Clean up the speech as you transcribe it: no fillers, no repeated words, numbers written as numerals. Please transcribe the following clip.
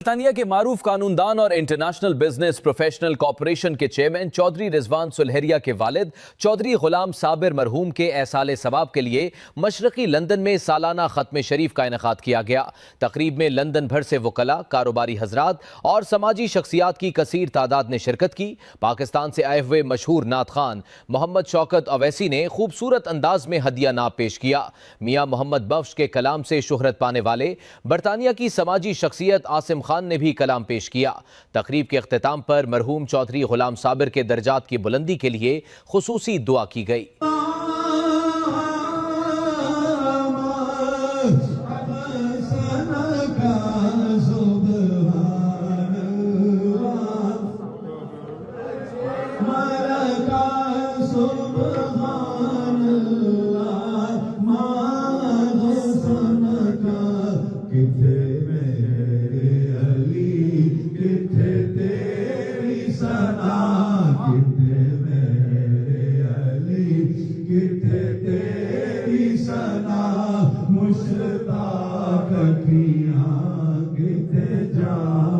برطانیہ کے معروف قانوندان اور انٹرنیشنل بزنس پروفیشنل کارپوریشن کے چیئرمین چودھری رضوان سلہریہ کے والد چودھری غلام صابر مرحوم کے احصال ثواب کے لیے مشرقی لندن میں سالانہ ختم شریف کا انعقاد کیا گیا۔ تقریب میں لندن بھر سے وکلاء، کاروباری حضرات اور سماجی شخصیات کی کثیر تعداد نے شرکت کی۔ پاکستان سے آئے ہوئے مشہور نعت خوان محمد شوکت اویسی نے خوبصورت انداز میں ہدیہ نعت پیش کیا۔ میاں محمد بخش کے کلام سے شہرت پانے والے برطانیہ کی سماجی شخصیت عاصم خان نے بھی کلام پیش کیا۔ تقریب کے اختتام پر مرحوم چودھری غلام صابر کے درجات کی بلندی کے لیے خصوصی دعا کی گئی۔ مشتاق کیا کتے جا